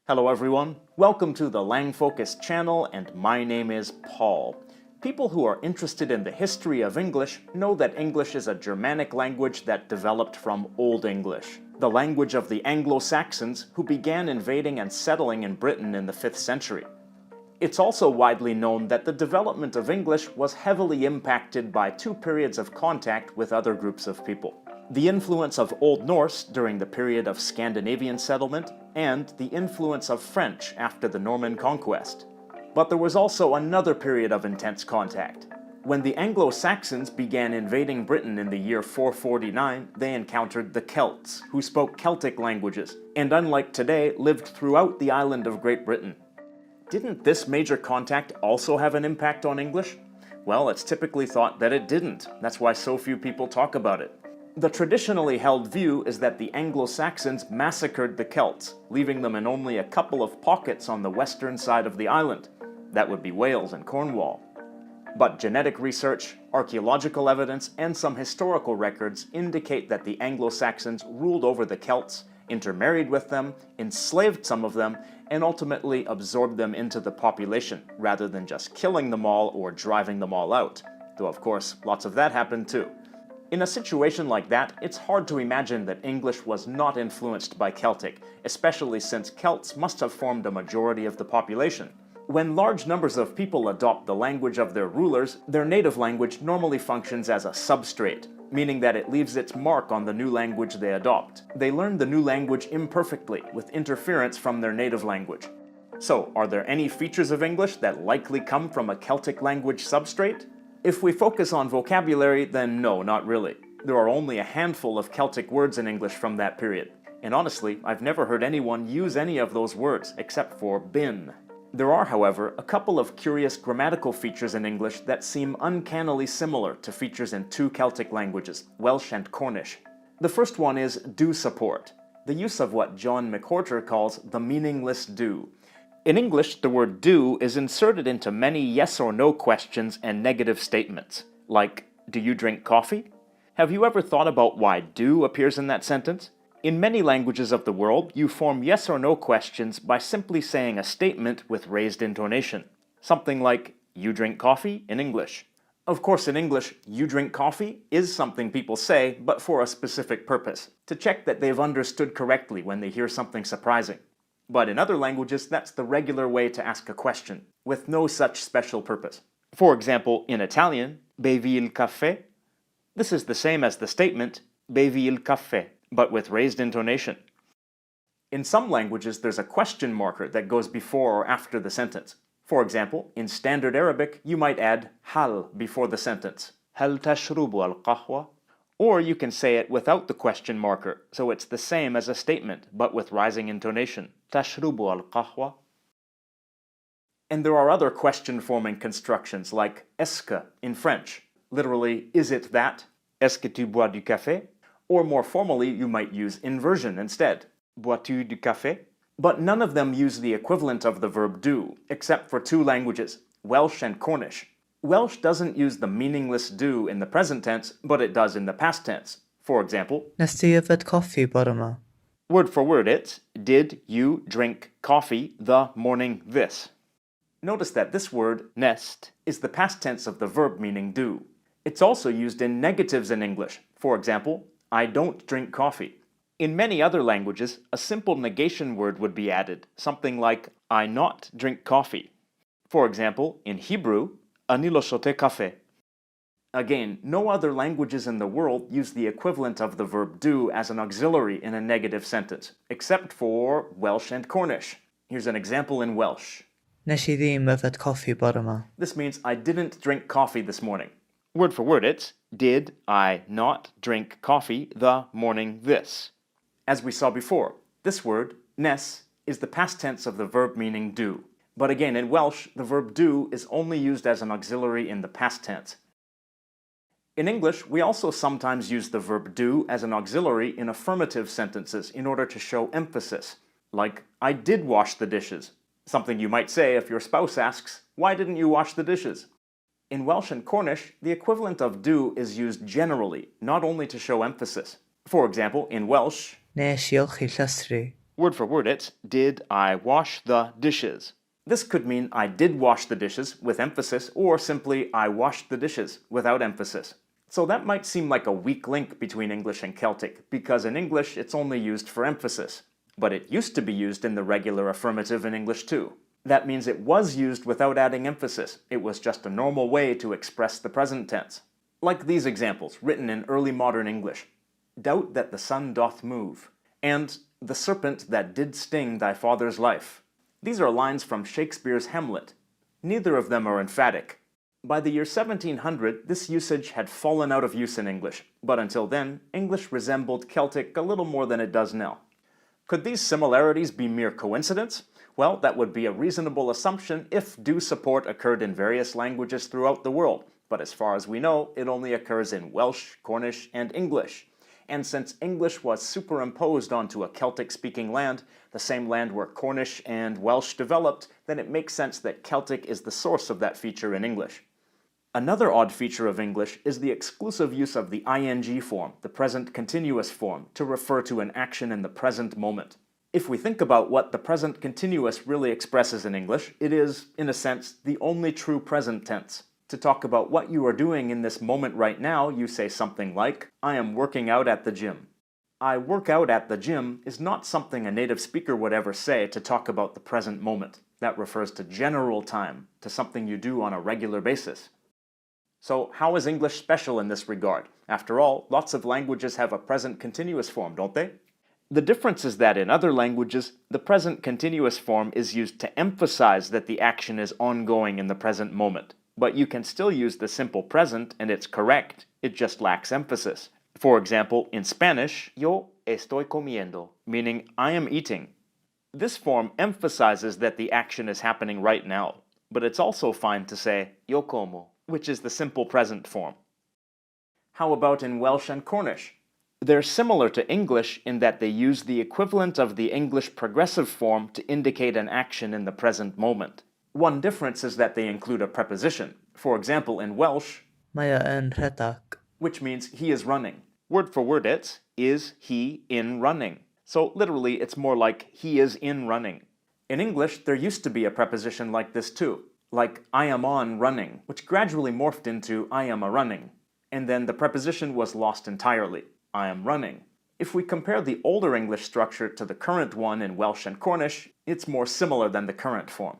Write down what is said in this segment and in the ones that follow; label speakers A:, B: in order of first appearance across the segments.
A: Hello everyone, welcome to the LangFocus channel and my name is Paul. People who are interested in the history of English know that English is a Germanic language that developed from Old English, the language of the Anglo-Saxons who began invading and settling in Britain in the 5th century. It's also widely known that the development of English was heavily impacted by two periods of contact with other groups of people. The influence of Old Norse during the period of Scandinavian settlement, and the influence of French after the Norman conquest. But there was also another period of intense contact. When the Anglo-Saxons began invading Britain in the year 449, they encountered the Celts, who spoke Celtic languages, and unlike today, lived throughout the island of Great Britain. Didn't this major contact also have an impact on English? Well, it's typically thought that it didn't. That's why so few people talk about it. The traditionally held view is that the Anglo-Saxons massacred the Celts, leaving them in only a couple of pockets on the western side of the island. That would be Wales and Cornwall. But genetic research, archaeological evidence, and some historical records indicate that the Anglo-Saxons ruled over the Celts, intermarried with them, enslaved some of them, and ultimately absorbed them into the population, rather than just killing them all or driving them all out. Though of course, lots of that happened too. In a situation like that, it's hard to imagine that English was not influenced by Celtic, especially since Celts must have formed a majority of the population. When large numbers of people adopt the language of their rulers, their native language normally functions as a substrate, meaning that it leaves its mark on the new language they adopt. They learn the new language imperfectly, with interference from their native language. So, are there any features of English that likely come from a Celtic language substrate? If we focus on vocabulary, then no, not really. There are only a handful of Celtic words in English from that period. And honestly, I've never heard anyone use any of those words, except for bin. There are, however, a couple of curious grammatical features in English that seem uncannily similar to features in two Celtic languages, Welsh and Cornish. The first one is do support, the use of what John McWhorter calls the meaningless do. In English, the word do is inserted into many yes or no questions and negative statements, like, do you drink coffee? Have you ever thought about why do appears in that sentence? In many languages of the world, you form yes or no questions by simply saying a statement with raised intonation. Something like, you drink coffee in English. Of course, in English, you drink coffee is something people say, but for a specific purpose, to check that they've understood correctly when they hear something surprising. But in other languages, that's the regular way to ask a question, with no such special purpose. For example, in Italian, bevi il caffè? This is the same as the statement, bevi il caffè, but with raised intonation. In some languages, there's a question marker that goes before or after the sentence. For example, in Standard Arabic, you might add hal before the sentence. Hal tashrubu al-qahwa? Or you can say it without the question marker, so it's the same as a statement, but with rising intonation. Tashrubu al-qahwa? And there are other question-forming constructions like est-ce que in French, literally, is it that? Est-ce que tu bois du café? Or more formally, you might use inversion instead. Bois-tu du café? But none of them use the equivalent of the verb do, except for two languages, Welsh and Cornish. Welsh doesn't use the meaningless do in the present tense, but it does in the past tense. For example,
B: Nes ti yfed coffi bore 'ma?
A: Word for word it's, did you drink coffee the morning this? Notice that this word, nest, is the past tense of the verb meaning do. It's also used in negatives in English. For example, I don't drink coffee. In many other languages, a simple negation word would be added, something like I not drink coffee. For example, in Hebrew, ani lo shote café. Again, no other languages in the world use the equivalent of the verb do as an auxiliary in a negative sentence, except for Welsh and Cornish. Here's an example in Welsh.
B: Nes i ddim yfed coffi bore 'ma.
A: This means I didn't drink coffee this morning. Word for word it's, did I not drink coffee the morning this? As we saw before, this word, nes, is the past tense of the verb meaning do. But again, in Welsh, the verb do is only used as an auxiliary in the past tense. In English, we also sometimes use the verb do as an auxiliary in affirmative sentences in order to show emphasis, like, I did wash the dishes, something you might say if your spouse asks, why didn't you wash the dishes? In Welsh and Cornish, the equivalent of do is used generally, not only to show emphasis. For example, in Welsh,
B: Nes i olchi llysri.
A: Word for word, it's did I wash the dishes? This could mean I did wash the dishes with emphasis, or simply I washed the dishes without emphasis. So that might seem like a weak link between English and Celtic, because in English it's only used for emphasis. But it used to be used in the regular affirmative in English too. That means it was used without adding emphasis. It was just a normal way to express the present tense. Like these examples, written in early modern English. Doubt that the sun doth move, and the serpent that did sting thy father's life. These are lines from Shakespeare's Hamlet. Neither of them are emphatic. By the year 1700, this usage had fallen out of use in English, but until then, English resembled Celtic a little more than it does now. Could these similarities be mere coincidence? Well, that would be a reasonable assumption if due support occurred in various languages throughout the world, but as far as we know, it only occurs in Welsh, Cornish, and English. And since English was superimposed onto a Celtic-speaking land, the same land where Cornish and Welsh developed, then it makes sense that Celtic is the source of that feature in English. Another odd feature of English is the exclusive use of the ing form, the present continuous form, to refer to an action in the present moment. If we think about what the present continuous really expresses in English, it is, in a sense, the only true present tense. To talk about what you are doing in this moment right now, you say something like, I am working out at the gym. I work out at the gym is not something a native speaker would ever say to talk about the present moment. That refers to general time, to something you do on a regular basis. So how is English special in this regard? After all, lots of languages have a present continuous form, don't they? The difference is that in other languages, the present continuous form is used to emphasize that the action is ongoing in the present moment. But you can still use the simple present and it's correct, it just lacks emphasis. For example, in Spanish, yo estoy comiendo, meaning I am eating. This form emphasizes that the action is happening right now, but it's also fine to say yo como, which is the simple present form. How about in Welsh and Cornish? They're similar to English in that they use the equivalent of the English progressive form to indicate an action in the present moment. One difference is that they include a preposition. For example, in Welsh,
B: Mae yn rhedag.
A: which means he is running. Word for word it's, is he in running? So literally it's more like he is in running. In English, there used to be a preposition like this too, like I am on running, which gradually morphed into I am a running. And then the preposition was lost entirely. I am running. If we compare the older English structure to the current one in Welsh and Cornish, it's more similar than the current form.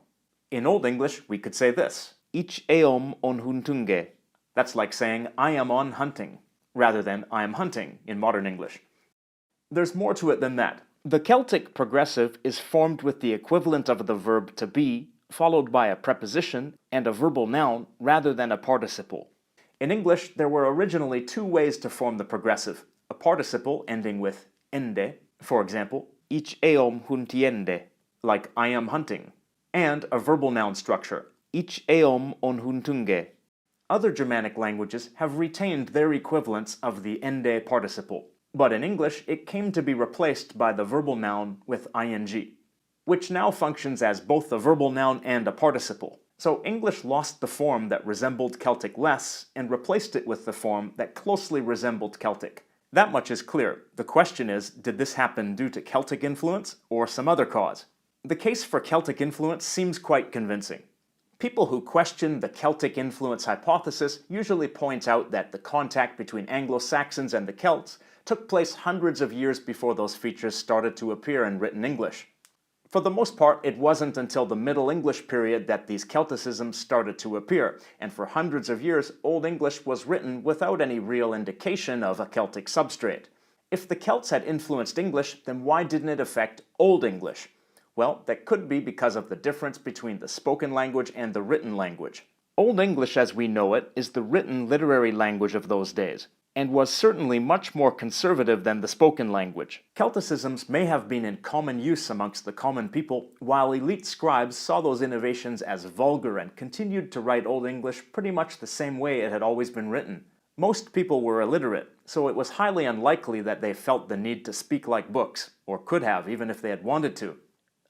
A: In Old English, we could say this, Ich eom on huntunge. That's like saying I am on hunting, rather than I am hunting in modern English. There's more to it than that. The Celtic progressive is formed with the equivalent of the verb to be, followed by a preposition and a verbal noun rather than a participle. In English, there were originally two ways to form the progressive. A participle ending with ende, for example, ich eom huntiende, like I am hunting, and a verbal noun structure, ich eom on huntunge. Other Germanic languages have retained their equivalents of the ende participle, but in English it came to be replaced by the verbal noun with ing, which now functions as both a verbal noun and a participle. So English lost the form that resembled Celtic less and replaced it with the form that closely resembled Celtic. That much is clear. The question is, did this happen due to Celtic influence or some other cause? The case for Celtic influence seems quite convincing. People who question the Celtic influence hypothesis usually point out that the contact between Anglo-Saxons and the Celts took place hundreds of years before those features started to appear in written English. For the most part, it wasn't until the Middle English period that these Celticisms started to appear, and for hundreds of years, Old English was written without any real indication of a Celtic substrate. If the Celts had influenced English, then why didn't it affect Old English? Well, that could be because of the difference between the spoken language and the written language. Old English as we know it is the written literary language of those days, and was certainly much more conservative than the spoken language. Celticisms may have been in common use amongst the common people, while elite scribes saw those innovations as vulgar and continued to write Old English pretty much the same way it had always been written. Most people were illiterate, so it was highly unlikely that they felt the need to speak like books, or could have even if they had wanted to.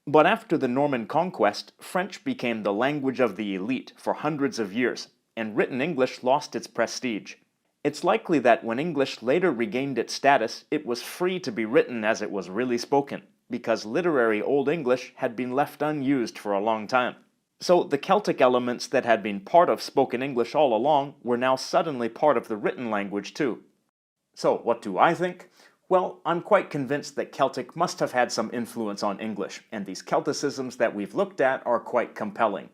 A: But after the Norman conquest, French became the language of the elite for hundreds of years, and written English lost its prestige. It's likely that when English later regained its status, it was free to be written as it was really spoken. because literary Old English had been left unused for a long time. So the Celtic elements that had been part of spoken English all along were now suddenly part of the written language too. So what do I think? Well, I'm quite convinced that Celtic must have had some influence on English, and these Celticisms that we've looked at are quite compelling.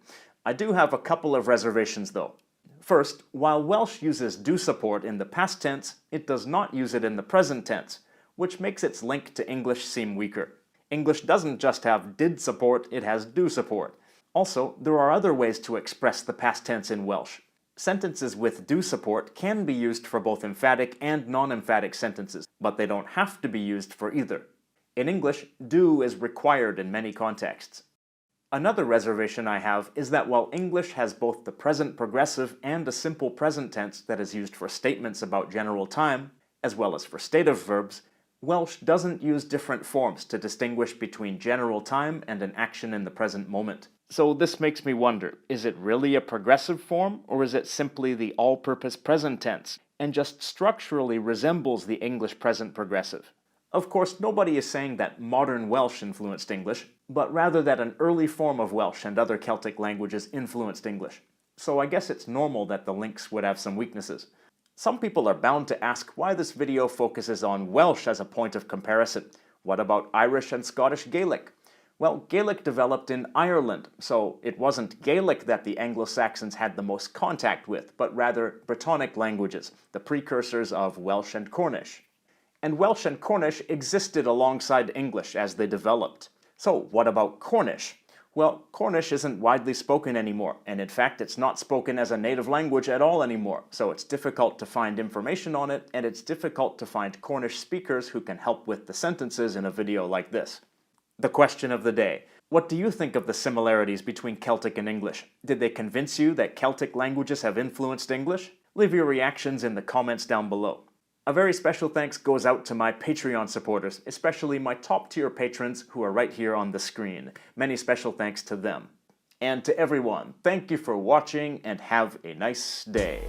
A: I do have a couple of reservations though. First, while Welsh uses do support in the past tense, it does not use it in the present tense, which makes its link to English seem weaker. English doesn't just have did support, it has do support. Also, there are other ways to express the past tense in Welsh. Sentences with do support can be used for both emphatic and non-emphatic sentences, but they don't have to be used for either. In English, do is required in many contexts. Another reservation I have is that while English has both the present progressive and a simple present tense that is used for statements about general time, as well as for stative verbs, Welsh doesn't use different forms to distinguish between general time and an action in the present moment. So this makes me wonder, is it really a progressive form, or is it simply the all-purpose present tense, and just structurally resembles the English present progressive? Of course, nobody is saying that modern Welsh influenced English, but rather that an early form of Welsh and other Celtic languages influenced English. So I guess it's normal that the links would have some weaknesses. Some people are bound to ask why this video focuses on Welsh as a point of comparison. What about Irish and Scottish Gaelic? Well, Gaelic developed in Ireland, so it wasn't Gaelic that the Anglo-Saxons had the most contact with, but rather Brittonic languages, the precursors of Welsh and Cornish. And Welsh and Cornish existed alongside English as they developed. So what about Cornish? Well, Cornish isn't widely spoken anymore, and in fact it's not spoken as a native language at all anymore, so it's difficult to find information on it, and it's difficult to find Cornish speakers who can help with the sentences in a video like this. The question of the day. What do you think of the similarities between Celtic and English? Did they convince you that Celtic languages have influenced English? Leave your reactions in the comments down below. A very special thanks goes out to my Patreon supporters, especially my top-tier patrons who are right here on the screen. Many special thanks to them. And to everyone, thank you for watching and have a nice day.